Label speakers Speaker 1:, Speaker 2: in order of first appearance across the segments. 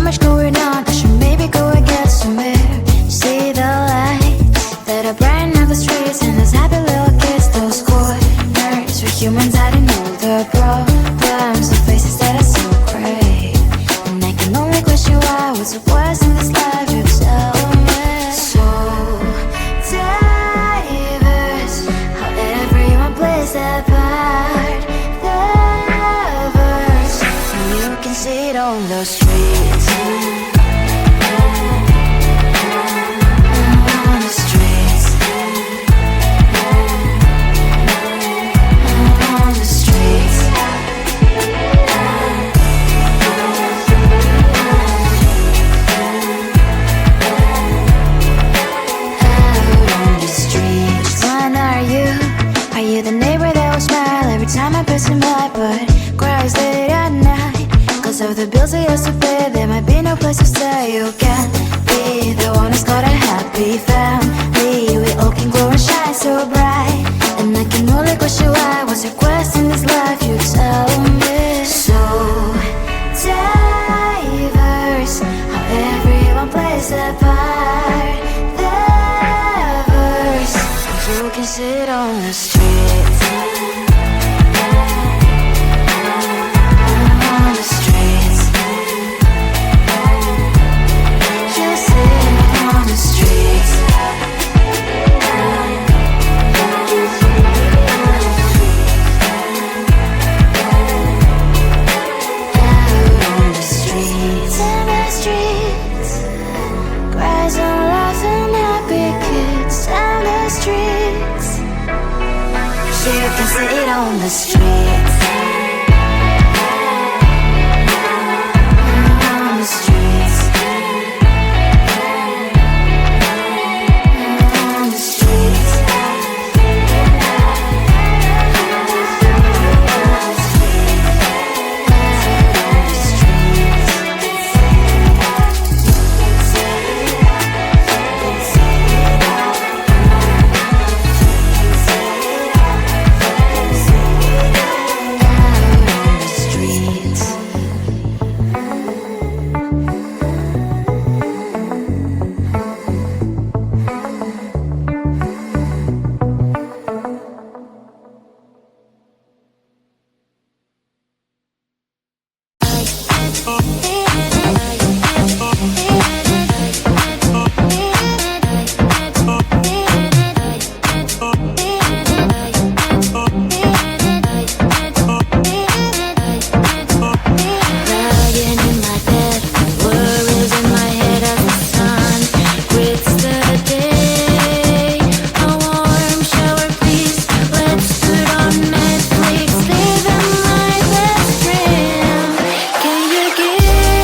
Speaker 1: much going on, I should maybe go and get some air. See the lights that are brighten up the streets, and those happy little kids, those corners where humans hiding all the problems, the faces that are so gray. And I can only question why, what's the worst in this life, you tell me. So diverse, how everyone plays their part. The verse, and you can see it on the streets. On the streets. On the streets. Out on the streets. When are you? Are you the neighbor that will smile every time I pass him by, but cries late at night? Cause of the bills I used to pay, there might be no place to stay. You can't be the one who's got a happy family. We all can glow and shine so bright, and I can only question why, what's your quest in this life, you tell me. So diverse, how everyone plays their part. The verse, you can sit on the streets. On the streets. You sit on the streets. Out on the streets. In the streets. Cries and laughing happy kids. Down the streets. You can sit on the streets. On the streets. On the streets. Can you give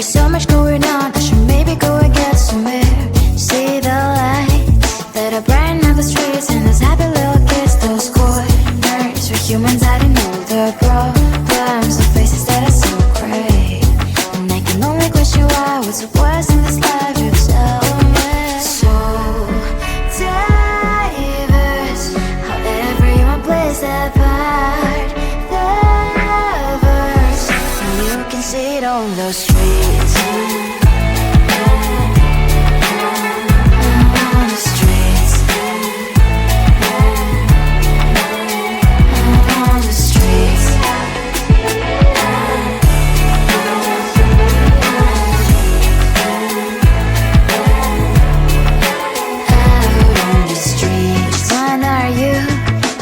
Speaker 1: There's so much going on, I should maybe go and get some air. See the lights that are brighten up the streets, and those happy little kids, those corners where humans hiding all their problems, the faces that are so great. And I can only question why, what's the worst in this life, you tell me. So diverse, how everyone plays their part. The verse, and you can see it on the streets. On the streets. On the streets. Out on the streets. When are you?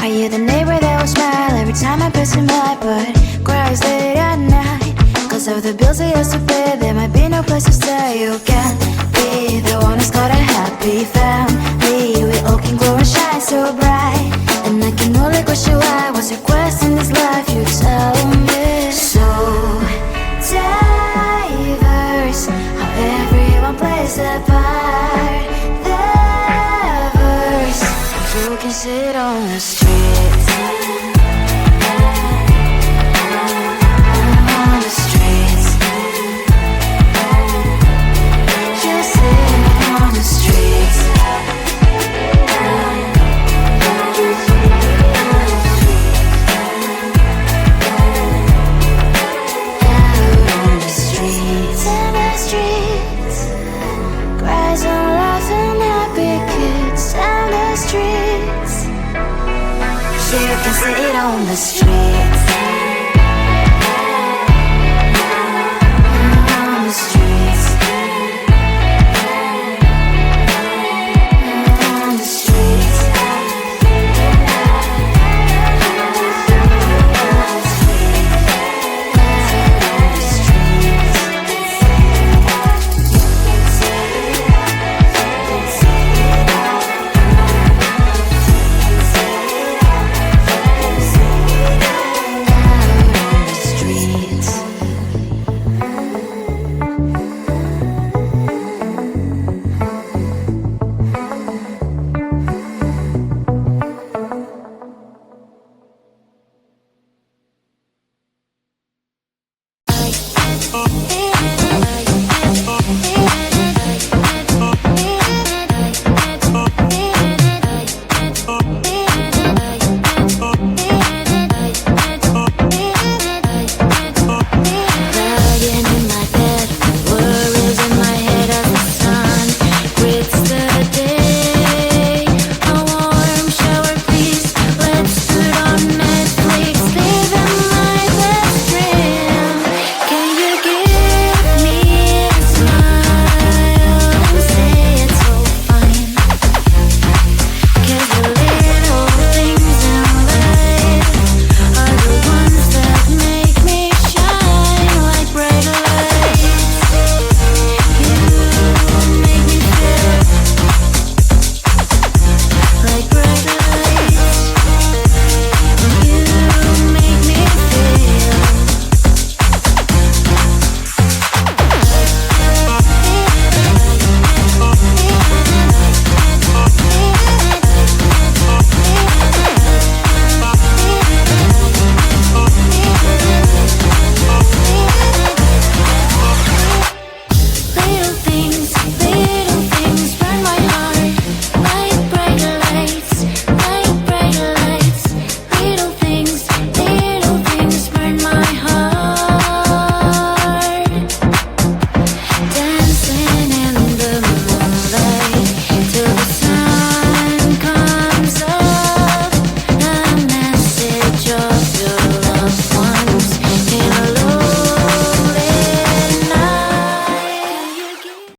Speaker 1: Are you the neighbor that will smile every time I pass him by, but cries late at night? Cause of the bills he has to pay, there might be no place to stay. You can't be the one who's got a happy family. We all can glow and shine so bright, and I can only question why, what's your quest in this life, you tell me. So diverse, how everyone plays their part. The verse, you can sit on the streets. On the streets. You sit on the streets. Out on the streets. In the streets. Cries and laughing happy kids. Down the streets. You can see it on the street.